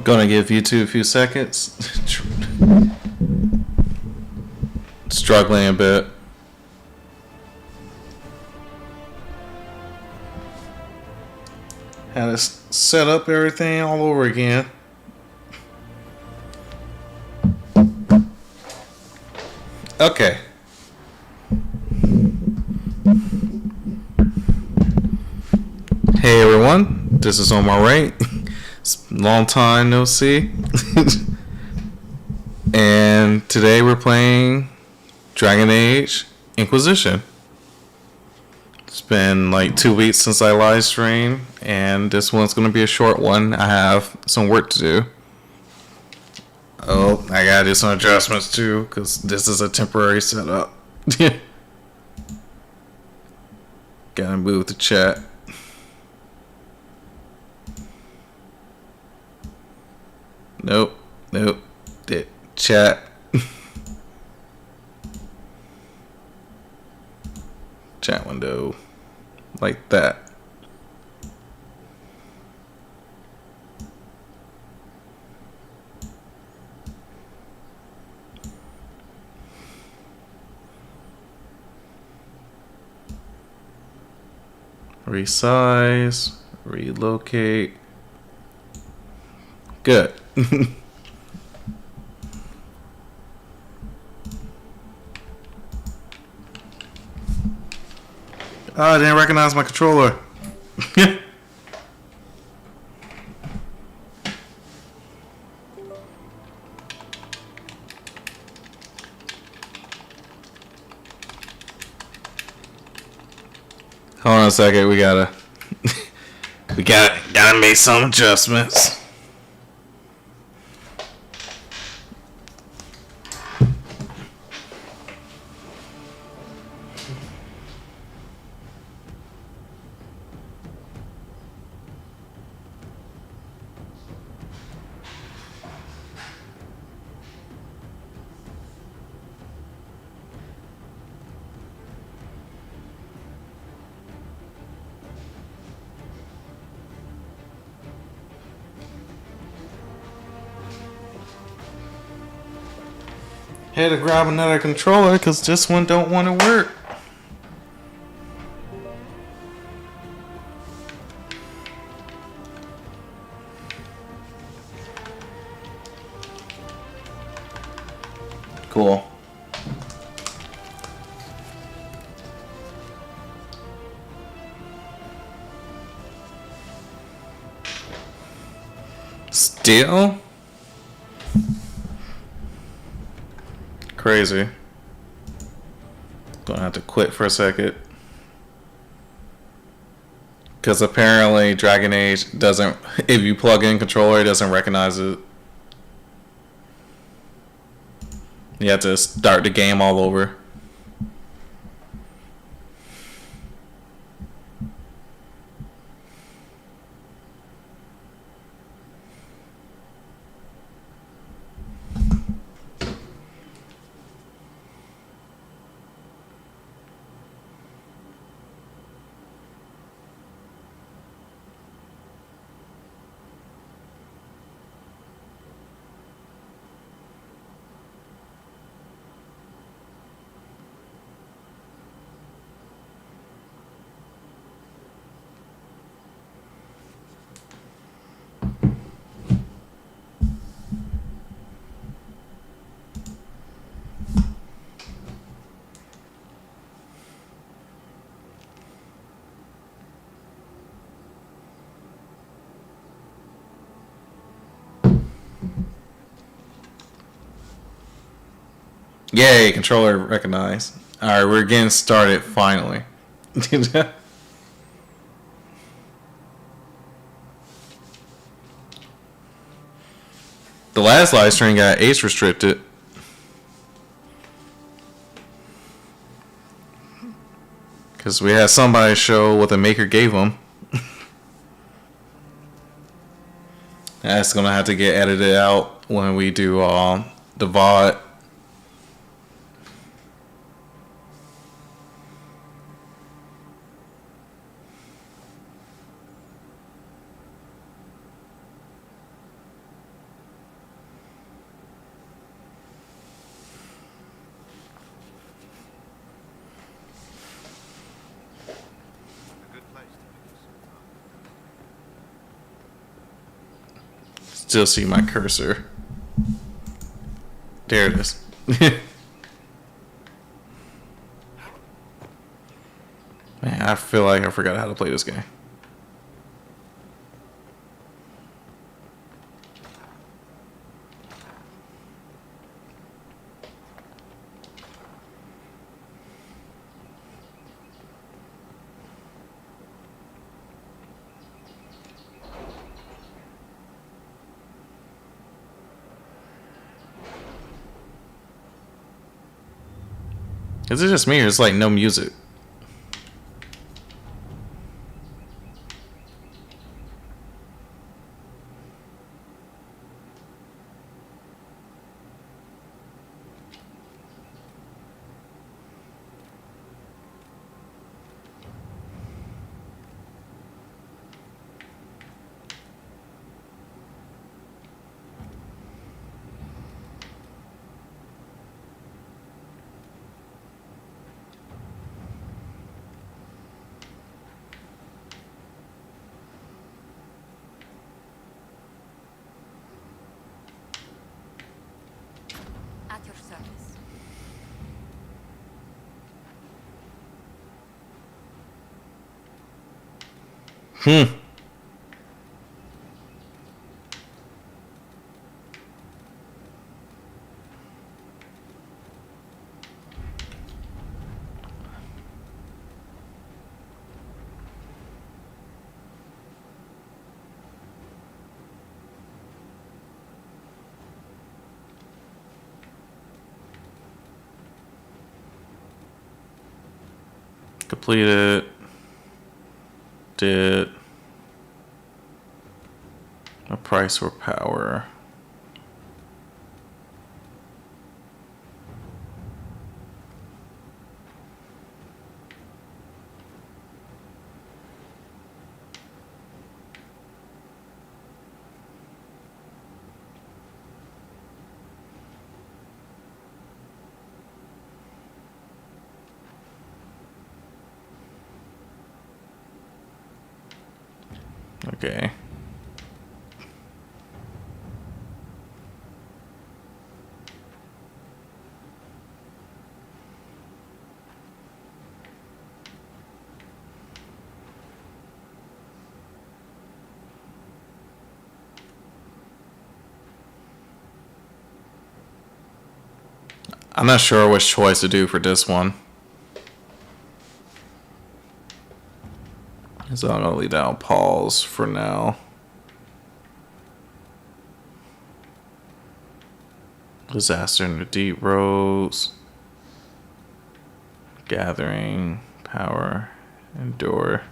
Gonna give you two a few seconds. Struggling a bit. Had to set up everything all over again. Okay. Hey everyone, this is Omar, Wright. It's long time no see. And today we're playing Dragon Age Inquisition. It's been like 2 weeks since I live streamed, and this one's going to be a short one. I have some work to do. Oh, I gotta do some adjustments too, because this is a temporary setup. Gotta move the chat. Nope. Chat. Chat window. Like that. Resize. Relocate. Good. Oh, I didn't recognize my controller. Hold on a second, we gotta make some adjustments. Had to grab another controller because this one don't want to work. Cool. Still? Crazy. Gonna have to quit for a second. Because apparently Dragon Age doesn't, if you plug in controller, it doesn't recognize it. You have to start the game all over. Yay, controller recognized. Alright, we're getting started finally. The last live stream got age restricted. Because we had somebody show what the maker gave them. That's going to have to get edited out when we do the VOD. still see my cursor. There it is. Man, I feel like I forgot how to play this game. Is it just me or is like no music? At your service. Completed. Did. A price or power. Okay. I'm not sure which choice to do for this one. So I'm gonna leave that on pause for now. Disaster in the deep roads. Gathering power. Endure.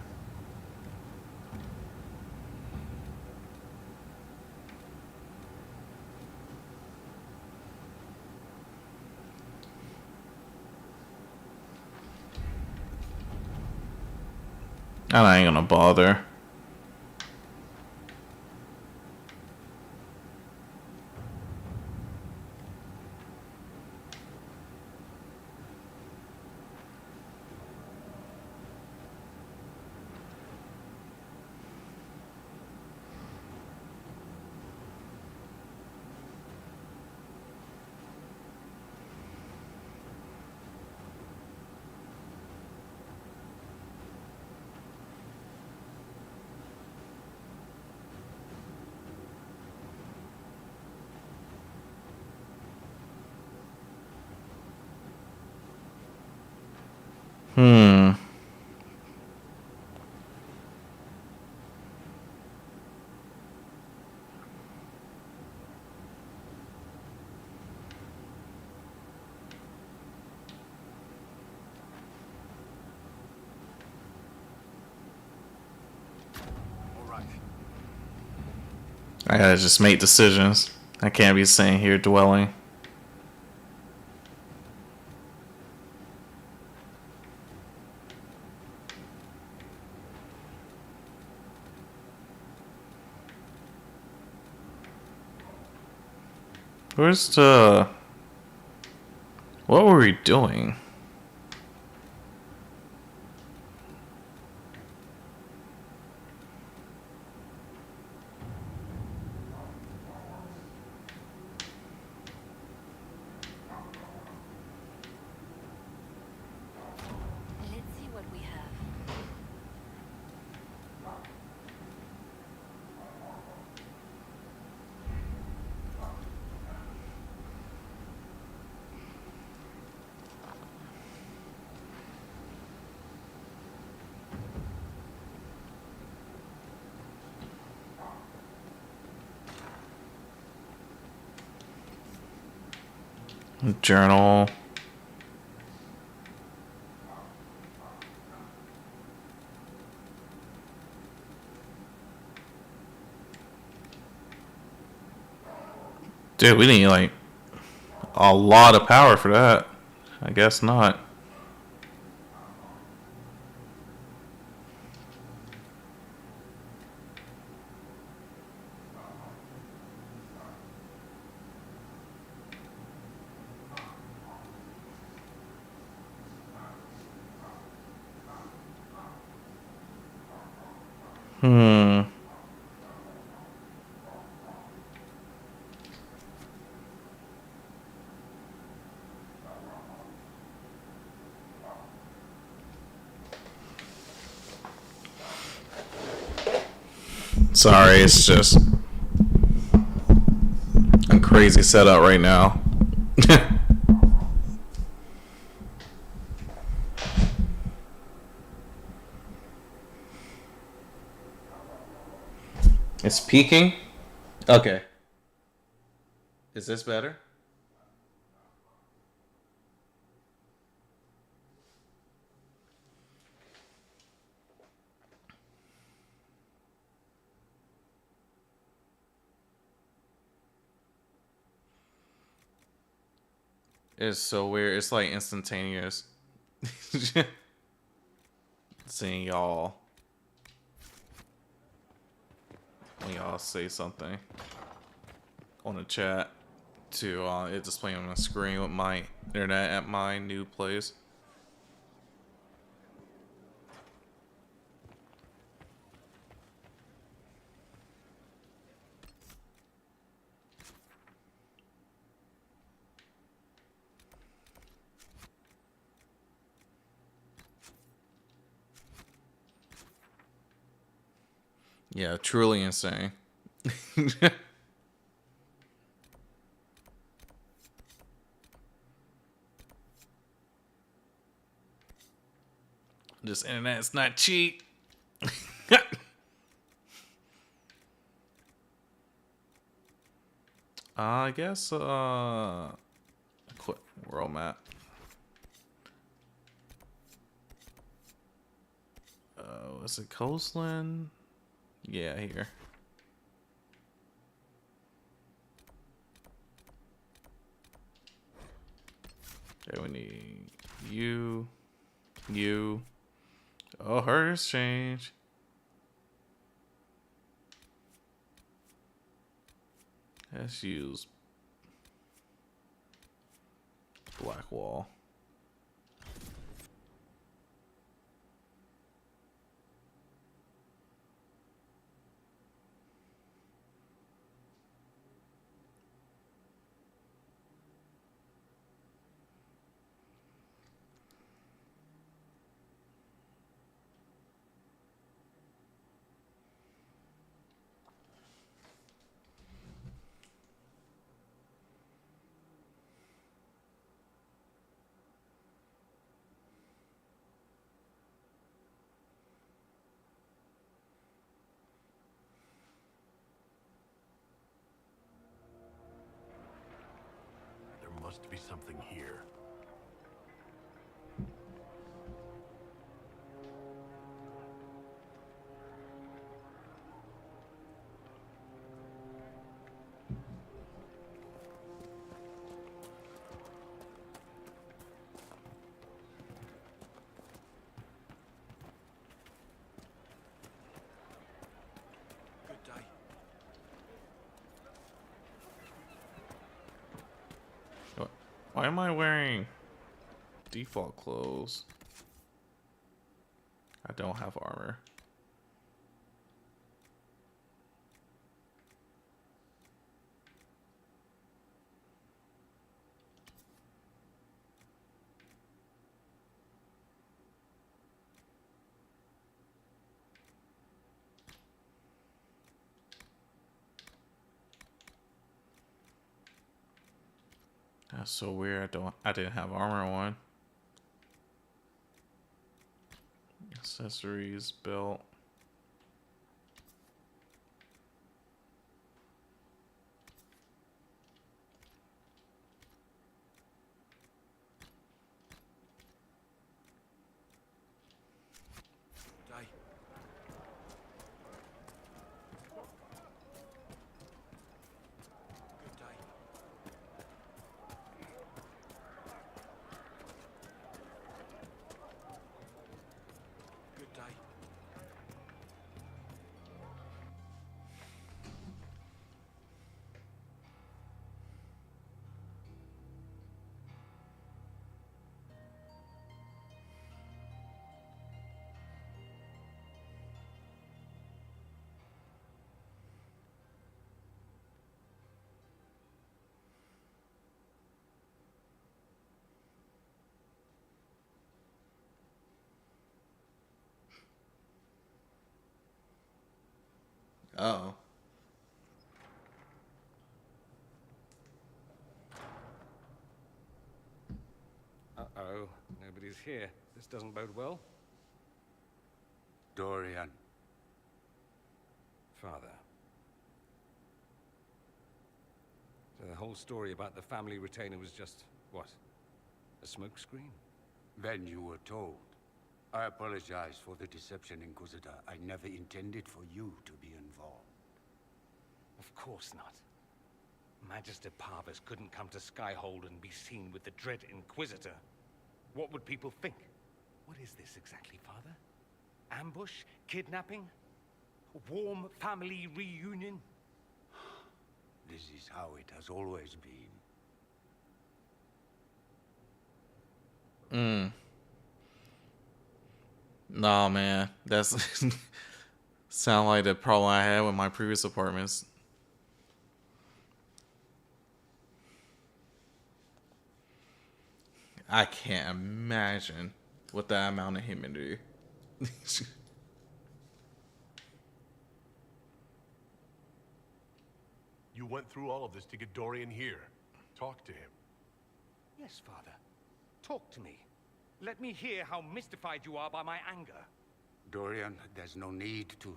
I ain't gonna bother. Hmm. I gotta just make decisions. I can't be sitting here dwelling. Where's the... What were we doing? Journal. Dude, we need like a lot of power for that. I guess not. Hmm. Sorry, it's just a crazy setup right now. It's peaking? Okay. Is this better? It's so weird. It's like instantaneous. Seeing y'all. When y'all say something on the chat to it displaying on the screen with my internet at my new place. Yeah, truly insane. This internet's not cheap. I guess quit world map. Is it coastline? Yeah, here. Okay, we need you. Oh, hers change. Let's use black wall. There must be something here. Good day. Why am I wearing default clothes? I don't have armor. That's so weird. I didn't have armor on. Accessories, belt. Oh. Uh-oh. Nobody's here. This doesn't bode well. Dorian. Father. So the whole story about the family retainer was just, what? A smokescreen? Then you were told. I apologize for the deception, Inquisitor. I never intended for you to be involved. Of course not. Magister Parvus couldn't come to Skyhold and be seen with the dread Inquisitor. What would people think? What is this exactly, Father? Ambush? Kidnapping? A warm family reunion? This is how it has always been. Nah, man. That's sound like the problem I had with my previous apartments. I can't imagine what that amount of humidity. You went through all of this to get Dorian here. Talk to him. Yes, Father. Talk to me. Let me hear how mystified you are by my anger. Dorian, there's no need to.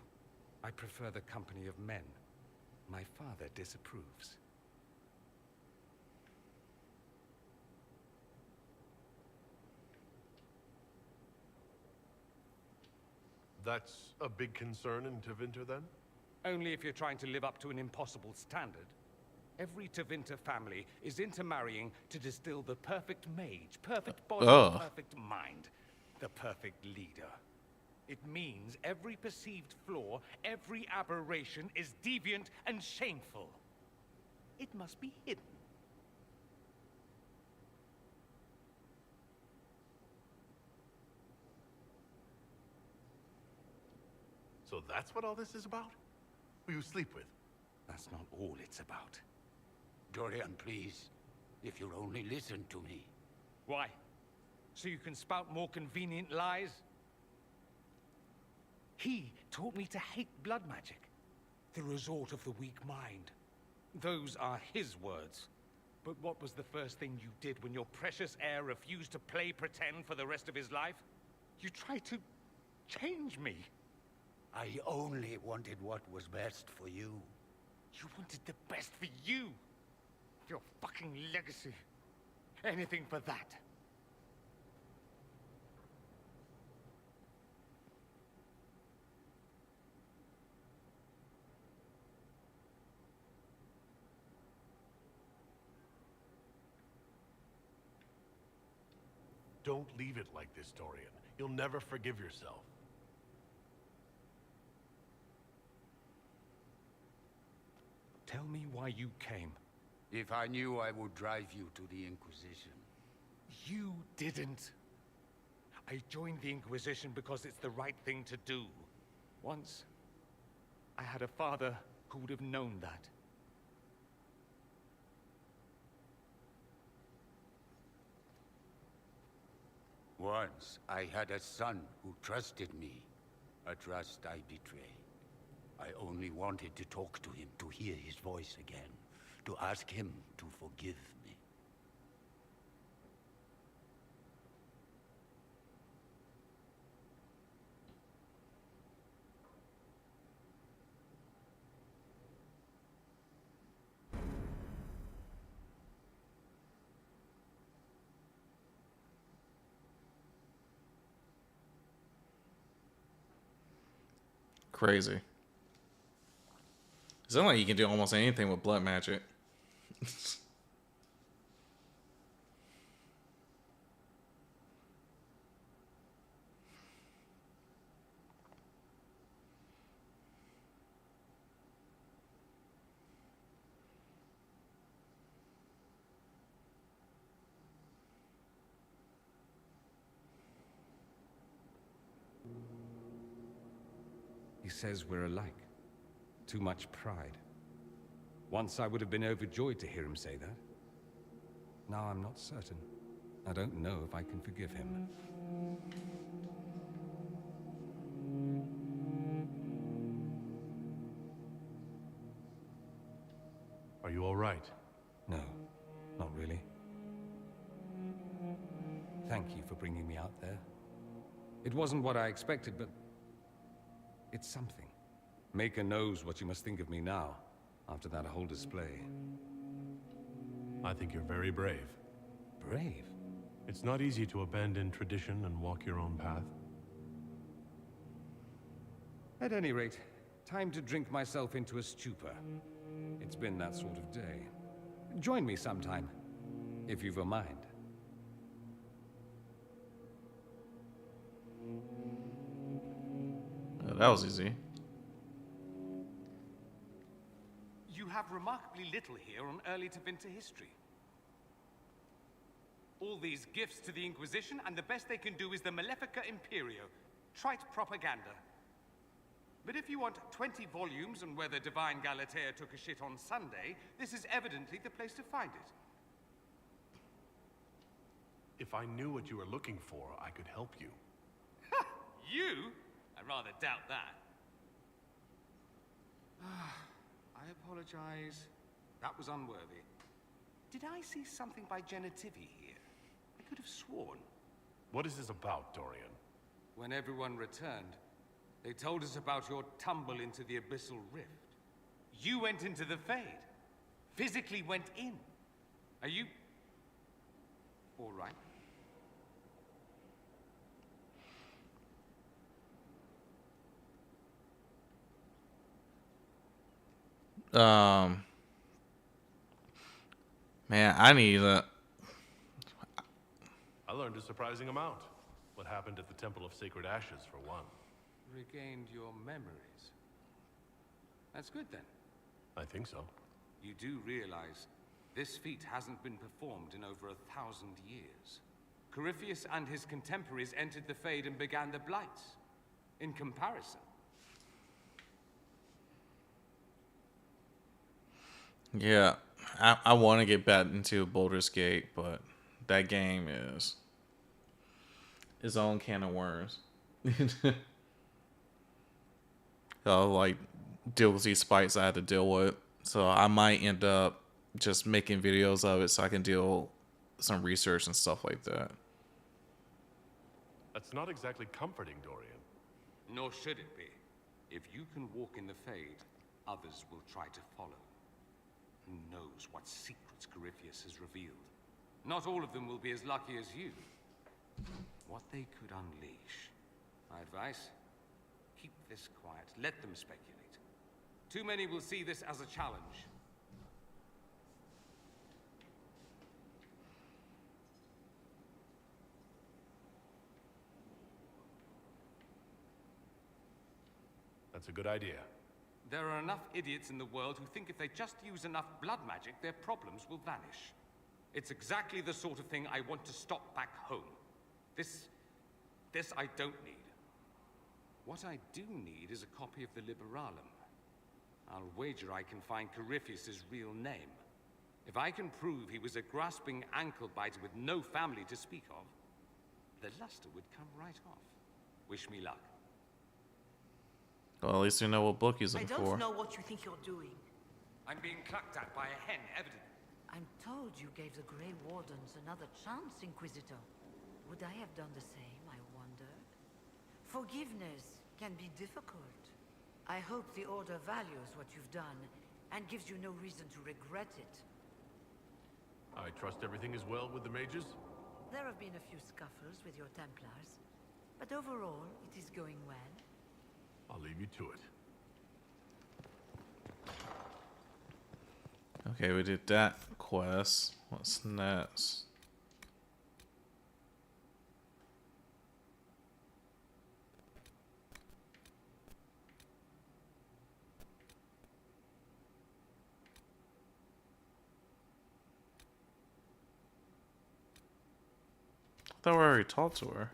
I prefer the company of men. My father disapproves. That's a big concern in Tevinter, then? Only if you're trying to live up to an impossible standard. Every Tevinter family is intermarrying to distill the perfect mage, perfect body, perfect mind, the perfect leader. It means every perceived flaw, every aberration is deviant and shameful. It must be hidden. So that's what all this is about? Who you sleep with? That's not all it's about. Dorian, please. If you'll only listen to me. Why? So you can spout more convenient lies? He taught me to hate blood magic. The resort of the weak mind. Those are his words. But what was the first thing you did when your precious heir refused to play pretend for the rest of his life? You tried to change me. I only wanted what was best for you. You wanted the best for you. Your fucking legacy. Anything for that. Don't leave it like this, Dorian. You'll never forgive yourself. Tell me why you came. If I knew, I would drive you to the Inquisition. You didn't. I joined the Inquisition because it's the right thing to do. Once, I had a father who would have known that. Once, I had a son who trusted me. A trust I betrayed. I only wanted to talk to him, to hear his voice again. To ask him to forgive me. Crazy. It sounds like you can do almost anything with blood magic. He says we're alike. Too much pride. Once I would have been overjoyed to hear him say that. Now I'm not certain. I don't know if I can forgive him. Are you all right? No, not really. Thank you for bringing me out there. It wasn't what I expected, but it's something. Maker knows what you must think of me now, after that whole display. I think you're very brave. Brave? It's not easy to abandon tradition and walk your own path. At any rate, time to drink myself into a stupor. It's been that sort of day. Join me sometime, if you've a mind. That was easy. You have remarkably little here on early Tevinter history. All these gifts to the Inquisition, and the best they can do is the Malefica Imperio. Trite propaganda. But if you want 20 volumes on whether Divine Galatea took a shit on Sunday, this is evidently the place to find it. If I knew what you were looking for, I could help you. You? I rather doubt that. I apologize. That was unworthy. Did I see something by Genitivi here? I could have sworn. What is this about, Dorian? When everyone returned, they told us about your tumble into the Abyssal Rift. You went into the Fade. Physically went in. Are you... all right? Man, I need a... I learned a surprising amount. What happened at the Temple of Sacred Ashes, for one. Regained your memories. That's good then. I think so. You do realize this feat hasn't been performed in over 1,000 years. Corypheus and his contemporaries entered the Fade and began the Blights. In comparison. Yeah, I want to get back into Baldur's Gate, but that game is its own can of worms. Like, deal with these spikes I had to deal with. So I might end up just making videos of it so I can do some research and stuff like that. That's not exactly comforting, Dorian. Nor should it be. If you can walk in the Fade, others will try to follow. Who knows what secrets Corypheus has revealed? Not all of them will be as lucky as you. What they could unleash. My advice? Keep this quiet. Let them speculate. Too many will see this as a challenge. That's a good idea. There are enough idiots in the world who think if they just use enough blood magic, their problems will vanish. It's exactly the sort of thing I want to stop back home. This I don't need. What I do need is a copy of the Liberalum. I'll wager I can find Corypheus' real name. If I can prove he was a grasping ankle-biter with no family to speak of, the luster would come right off. Wish me luck. Well, at least you know what book he's I looking don't for. know what you think you're doing. I'm being clucked at by a hen, evidently. I'm told you gave the Grey Wardens another chance, Inquisitor. Would I have done the same, I wondered? Forgiveness can be difficult. I hope the Order values what you've done and gives you no reason to regret it. I trust everything is well with the mages? There have been a few scuffles with your Templars, but overall, it is going well. I'll leave you to it. Okay, we did that quest. What's next? I thought we already talked to her.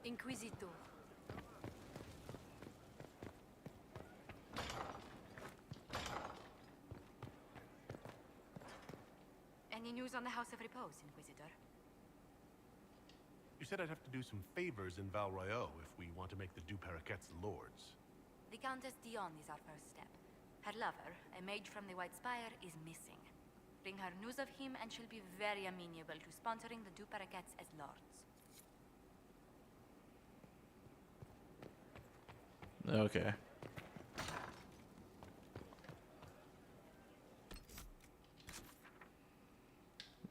Inquisitor. Any news on the House of Repose, Inquisitor? You said I'd have to do some favors in Val Royeaux if we want to make the Du Paraquets lords. the Countess Dion is our first step. Her lover, a mage from the White Spire, is missing. Bring her news of him and she'll be very amenable to sponsoring the two parakeets as lords. Okay.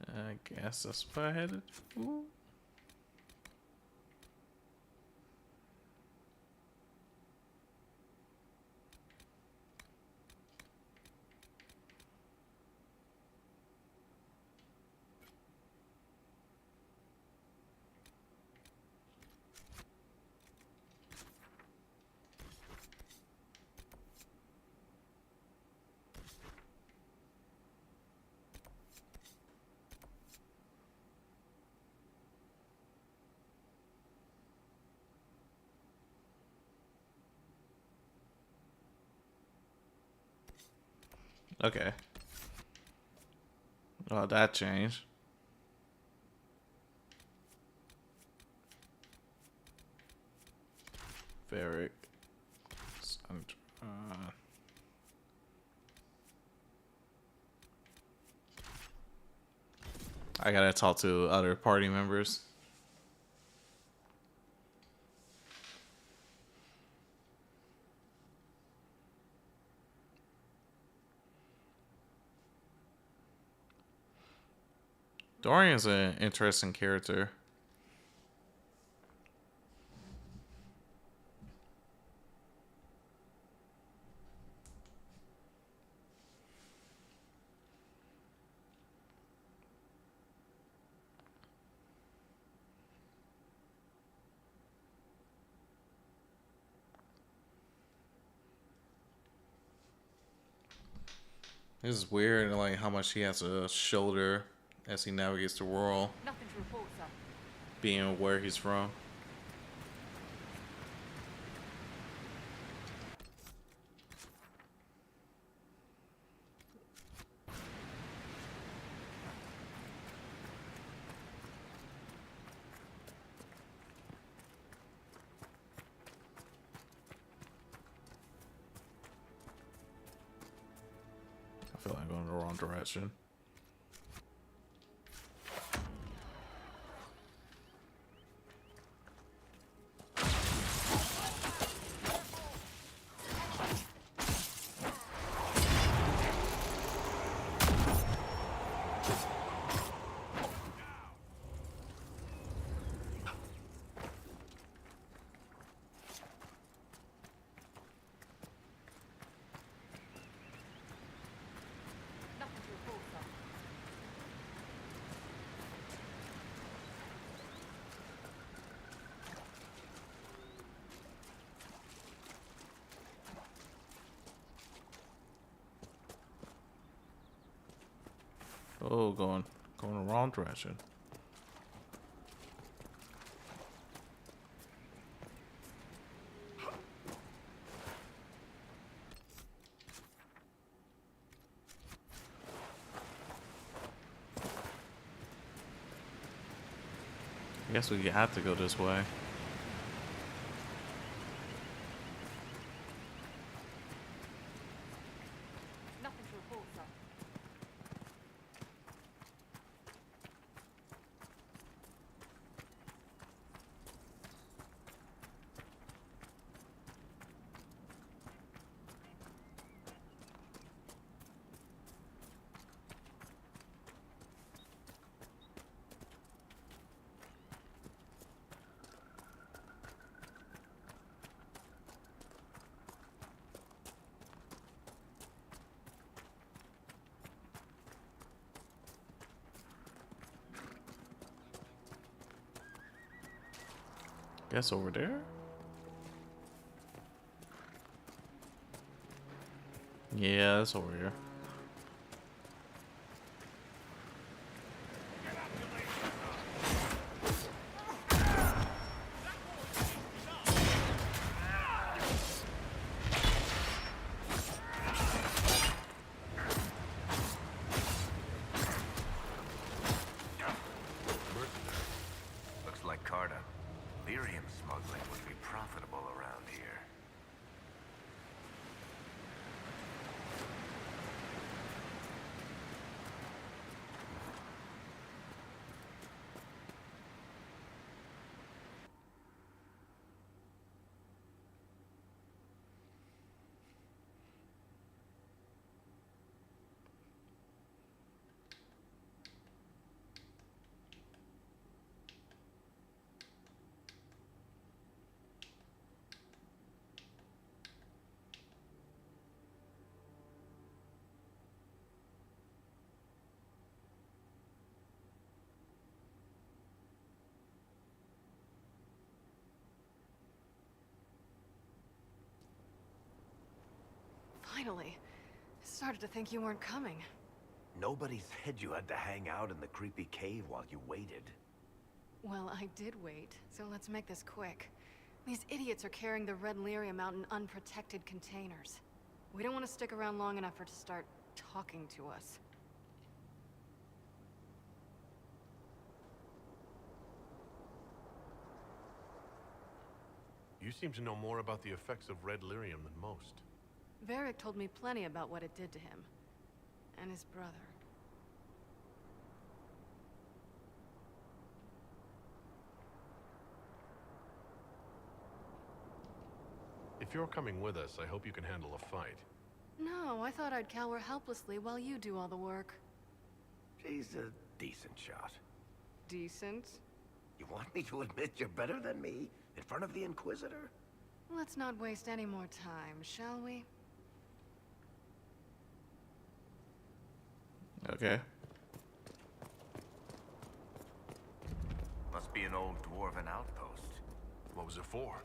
I guess that's what I had to do. Okay. Oh, that changed. Varric. I gotta talk to other party members. Dorian's an interesting character. This is weird, like how much he has to shoulder as he navigates the world, Nothing to report, sir. being where he's from. I feel like I'm going in the wrong direction. Nothing to report, sir. Oh, going the wrong direction. I guess we have to go this way. Nothing to report, sir. Guess over there? Yeah, that's over here. Looks like Carta. Lyrium smuggling would be profitable around here. Finally. Started to think you weren't coming. Nobody said you had to hang out in the creepy cave while you waited. Well, I did wait, so let's make this quick. These idiots are carrying the red lyrium out in unprotected containers. We don't want to stick around long enough for it to start talking to us. You seem to know more about the effects of red lyrium than most. Varric told me plenty about what it did to him. And his brother. If you're coming with us, I hope you can handle a fight. No, I thought I'd cower helplessly while you do all the work. She's a decent shot. Decent? You want me to admit you're better than me in front of the Inquisitor? Let's not waste any more time, shall we? Okay. Must be an old dwarven outpost. What was it for?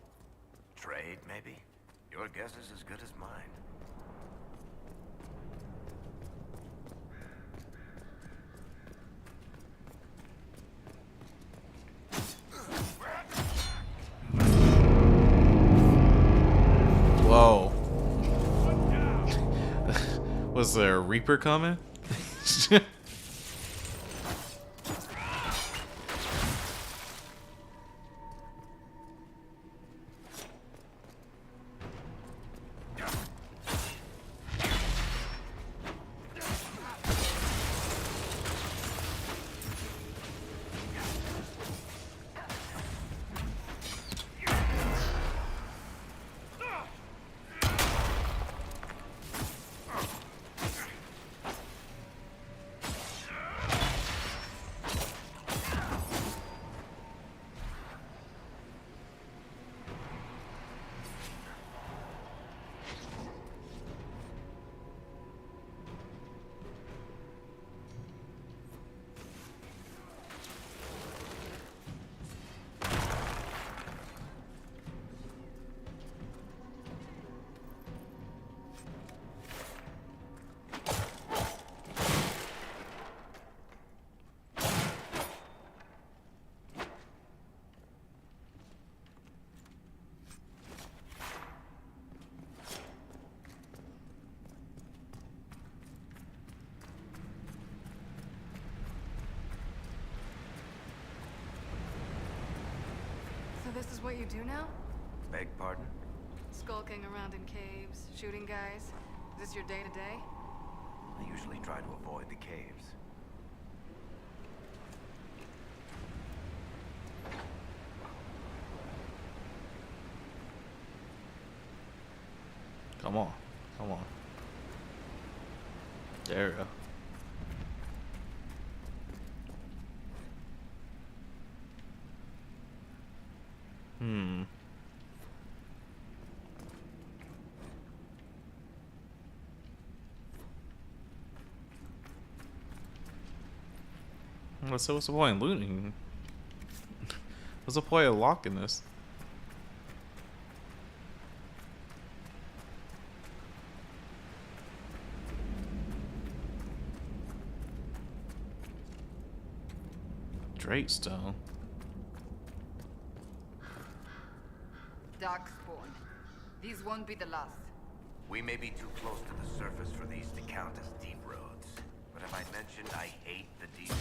Trade, maybe? Your guess is as good as mine. Whoa. Was there a Reaper coming? So this is what you do now? Beg pardon? Skulking around in caves, shooting guys? Is this your day-to-day? I usually try to avoid the caves. Come on. Come on. There we go. So what's the point of looting? What's the point of locking this? Stone. Darkspawn. These won't be the last. We may be too close to the surface for these to count as deep roads. But have I mentioned I hate the deep roads?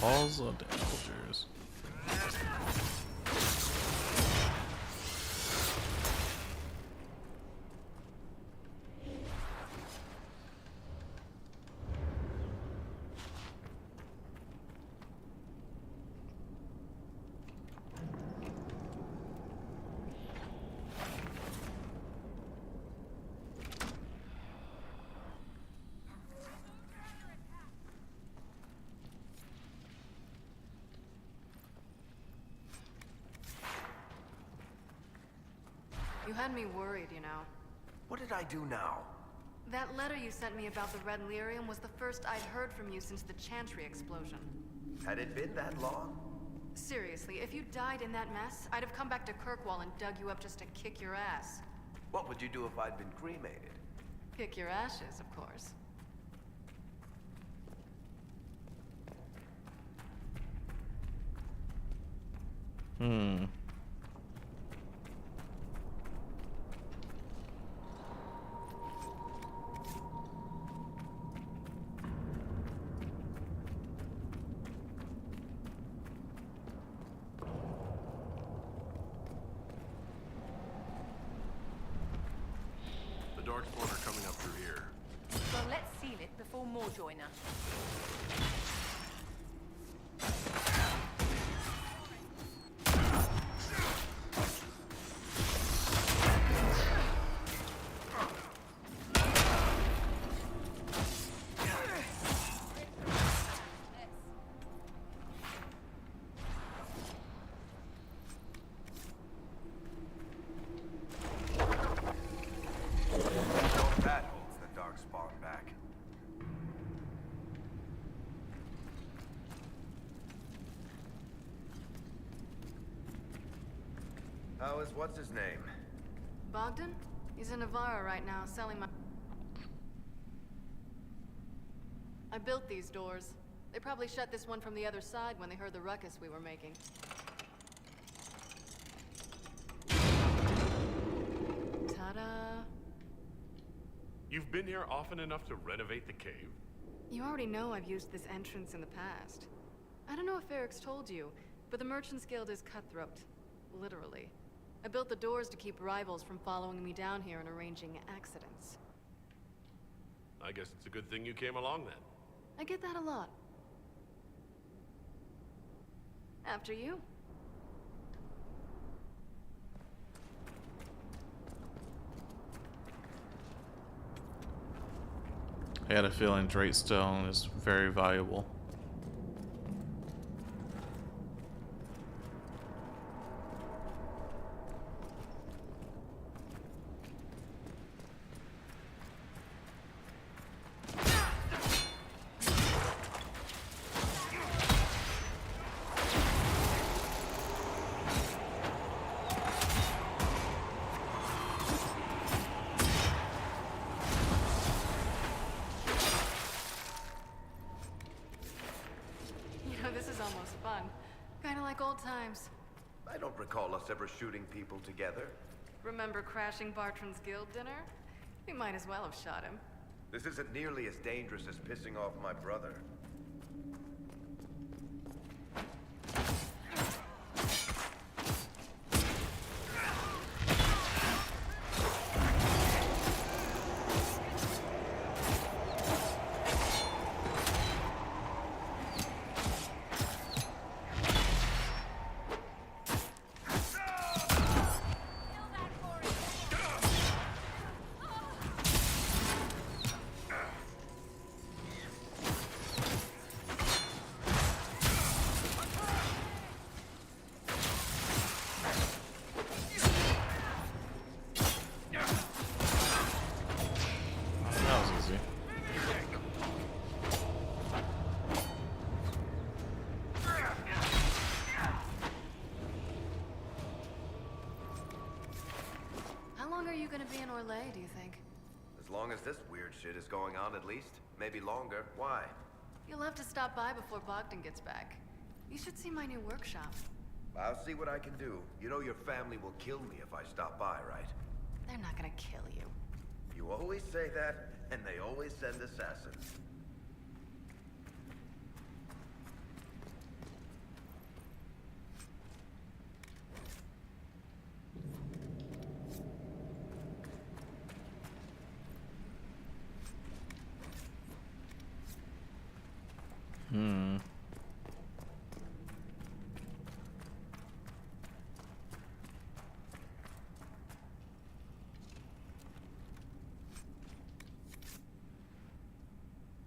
Halls of the Elders. You had me worried, you know. What did I do now? That letter you sent me about the Red Lyrium was the first I'd heard from you since the Chantry explosion. Had it been that long? Seriously, if you died in that mess, I'd have come back to Kirkwall and dug you up just to kick your ass. What would you do if I'd been cremated? Kick your ashes, of course. The Darkspawn are coming up through here. Well, let's seal it before more join us. That holds the Darkspawn back. How is what's his name? Bogdan? He's in Navarra right now, selling my... I built these doors. They probably shut this one from the other side when they heard the ruckus we were making. Ta-da! You've been here often enough to renovate the cave? You already know I've used this entrance in the past. I don't know if Eric's told you, but the Merchants Guild is cutthroat. Literally. I built the doors to keep rivals from following me down here and arranging accidents. I guess it's a good thing you came along then. I get that a lot. After you. I had a feeling Drake Stone is very valuable. You know, this is almost fun. Kinda like old times. I don't recall us ever shooting people together. Remember crashing Bartram's guild dinner? We might as well have shot him. This isn't nearly as dangerous as pissing off my brother. That was easy. How long are you gonna be in Orlais, do you think? As long as this weird shit is going on, at least. Maybe longer. Why? You'll have to stop by before Bogdan gets back. You should see my new workshop. I'll see what I can do. You know your family will kill me if I stop by, right? They're not gonna kill you. You always say that, and they always send assassins.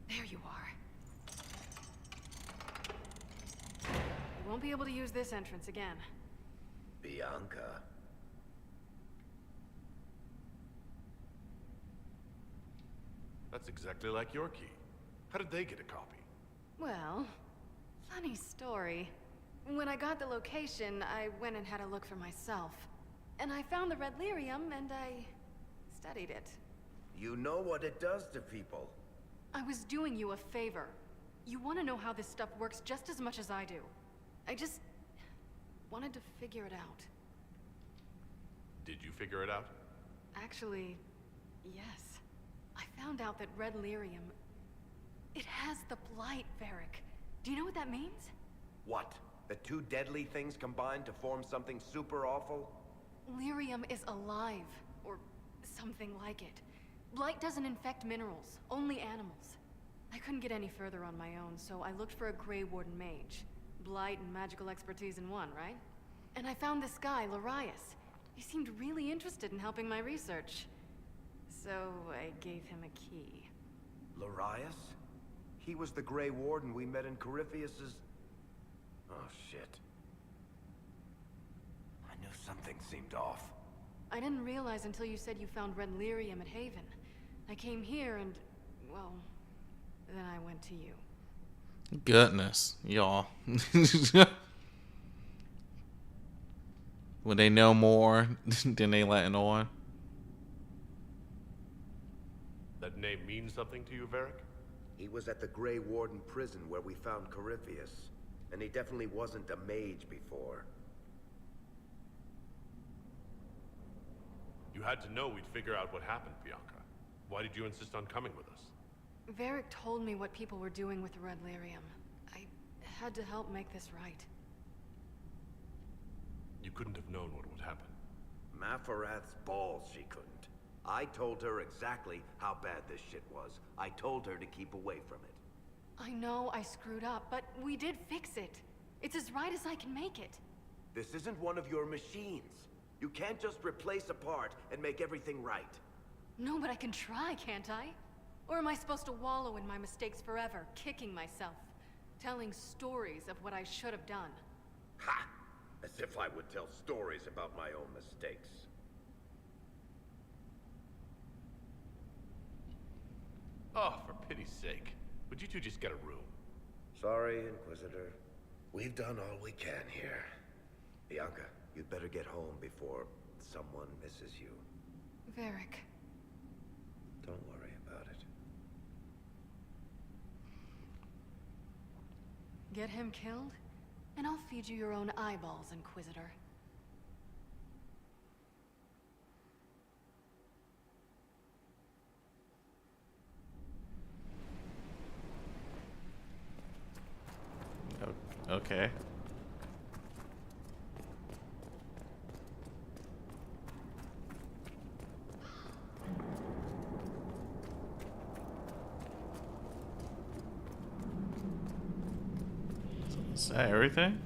There you are. You won't be able to use this entrance again. Bianca. That's exactly like your key. How did they get a copy? Well, funny story. When I got the location, I went and had a look for myself. And I found the red lyrium, and I studied it. You know what it does to people. I was doing you a favor. You want to know how this stuff works just as much as I do. I just wanted to figure it out. Did you figure it out? Actually, yes. I found out that red lyrium, it has the blight, Varric. Do you know what that means? What? The two deadly things combined to form something super awful? Lyrium is alive, or something like it. Blight doesn't infect minerals, only animals. I couldn't get any further on my own, so I looked for a Grey Warden mage. Blight and magical expertise in one, right? And I found this guy, Larius. He seemed really interested in helping my research. So I gave him a key. Larius? He was the Grey Warden we met in Corypheus's... Oh, shit. I knew something seemed off. I didn't realize until you said you found red lyrium at Haven. I came here and, well, then I went to you. Goodness, y'all. When they know more, then they letting on. That name means something to you, Varric? He was at the Grey Warden prison where we found Corypheus. And he definitely wasn't a mage before. You had to know we'd figure out what happened, Bianca. Why did you insist on coming with us? Varric told me what people were doing with the red lyrium. I had to help make this right. You couldn't have known what would happen. Mafarath's balls, she couldn't. I told her exactly how bad this shit was. I told her to keep away from it. I know I screwed up, but we did fix it. It's as right as I can make it. This isn't one of your machines. You can't just replace a part and make everything right. No, but I can try, can't I? Or am I supposed to wallow in my mistakes forever, kicking myself, telling stories of what I should have done? Ha! As if I would tell stories about my own mistakes. Oh, for pity's sake. Would you two just get a room? Sorry, Inquisitor. We've done all we can here. Bianca, you'd better get home before someone misses you. Varric. Don't worry about it. Get him killed, and I'll feed you your own eyeballs, Inquisitor. Okay. Is that everything?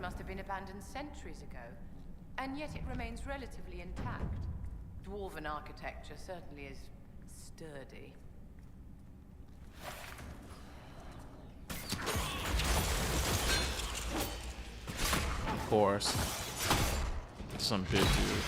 Must have been abandoned centuries ago, and yet it remains relatively intact. Dwarven architecture certainly is sturdy. Of course. Some big dude.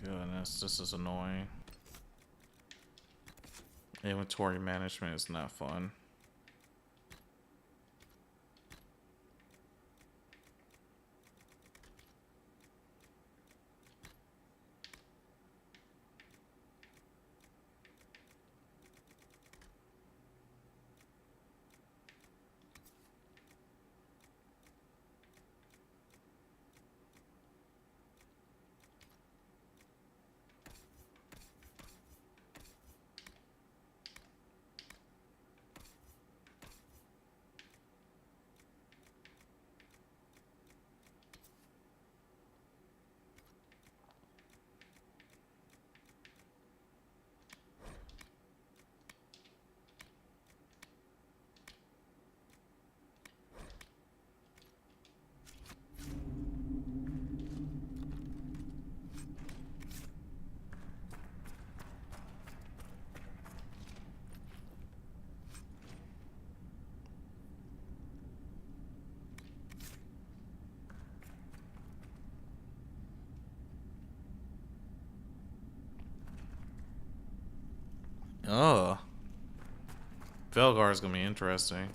Goodness, this is annoying. Inventory management is not fun. Oh. Velgar is gonna be interesting.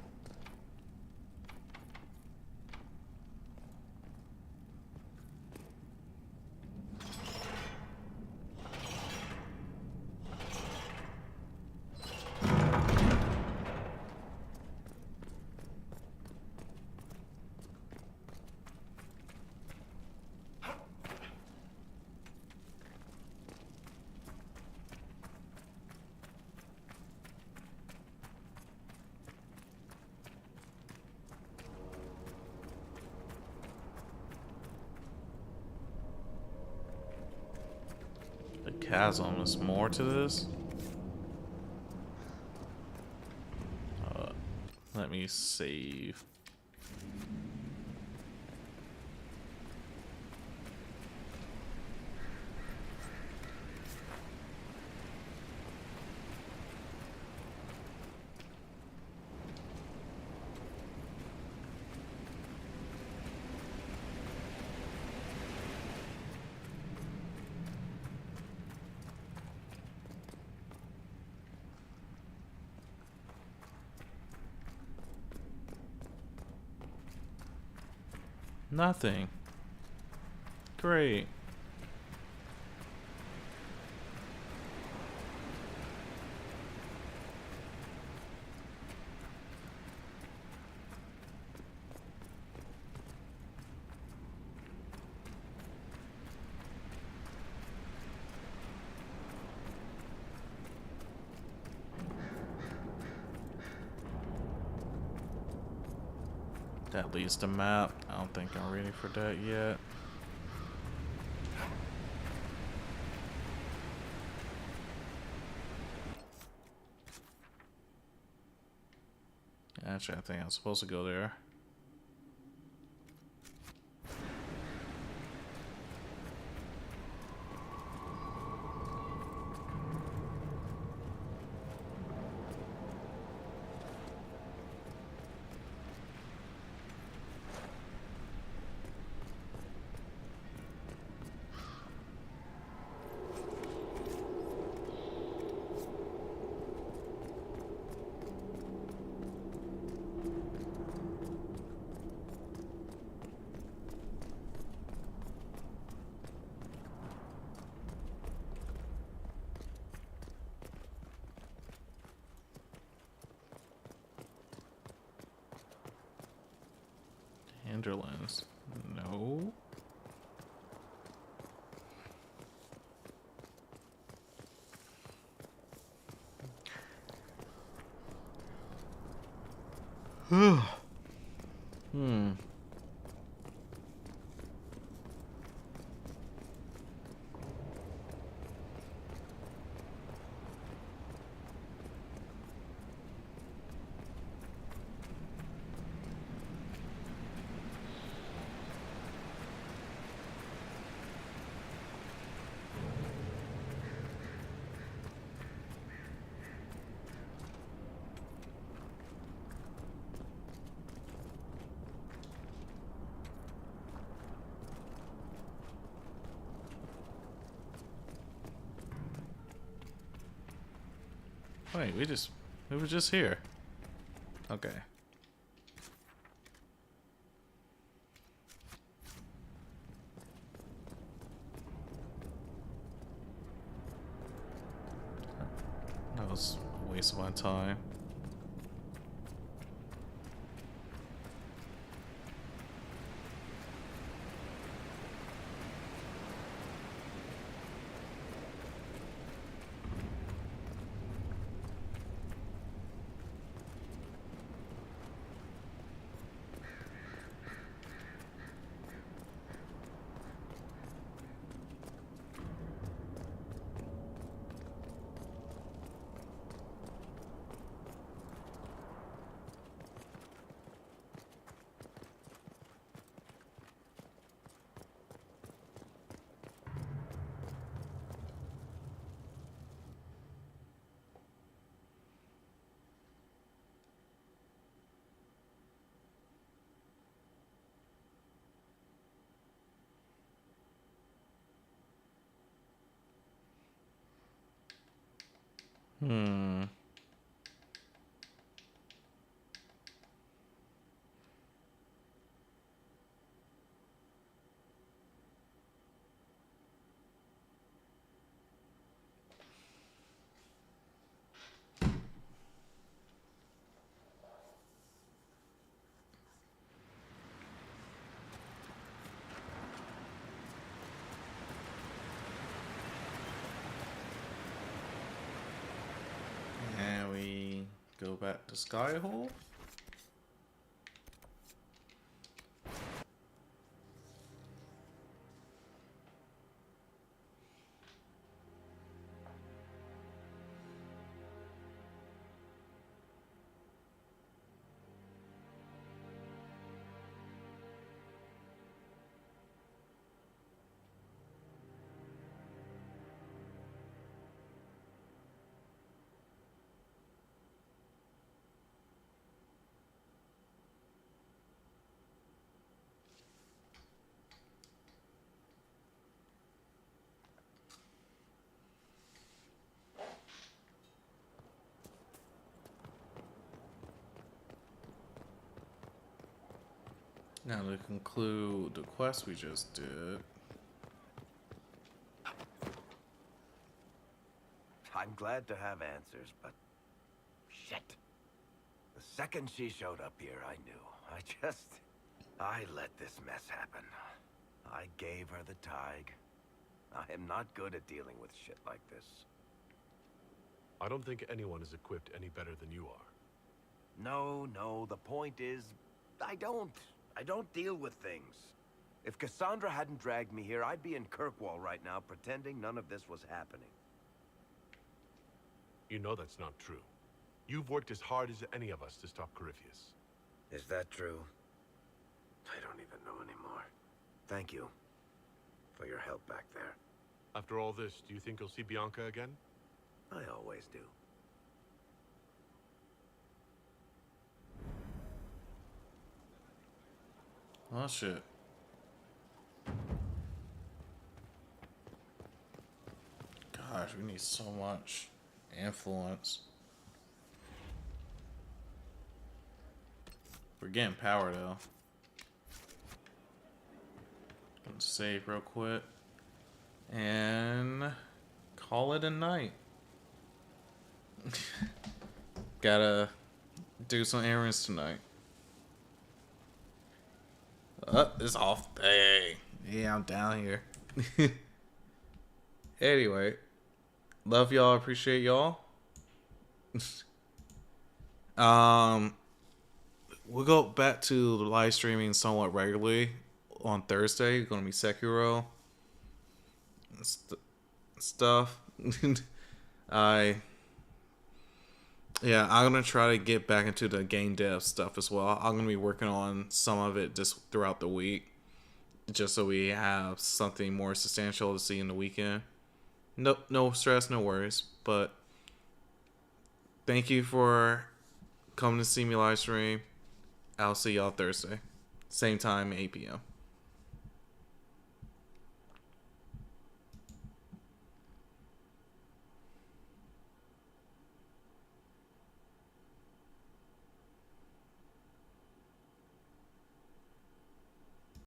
The chasm is more to this. Let me save. Nothing. Great. That leads to map. I don't think I'm ready for that yet. Actually, I think I'm supposed to go there. Hinterlands. No. Hmm. Wait, we were just here. Okay. That was a waste of my time. Hmm. And we go back to Skyhole. Now to conclude the quest we just did. I'm glad to have answers, but shit. The second she showed up here, I knew. I let this mess happen. I gave her the tig. I am not good at dealing with shit like this. I don't think anyone is equipped any better than you are. No, the point is, I don't deal with things. If Cassandra hadn't dragged me here, I'd be in Kirkwall right now pretending none of this was happening. You know that's not true. You've worked as hard as any of us to stop Corypheus. Is that true? I don't even know anymore. Thank you for your help back there. After all this, do you think you'll see Bianca again? I always do. Oh shit. Gosh, we need so much influence. We're getting power though. Gonna save real quick and call it a night. Gotta do some errands tonight. It's off. Hey, yeah, I'm down here. Anyway, love y'all. Appreciate y'all. We'll go back to the live streaming somewhat regularly on Thursday. It's gonna be Sekiro stuff. I'm gonna try to get back into the game dev stuff as well. I'm gonna be working on some of it just throughout the week, just so we have something more substantial to see in the weekend. No stress, no worries. But thank you for coming to see me live stream. I'll see y'all Thursday, same time, 8 p.m.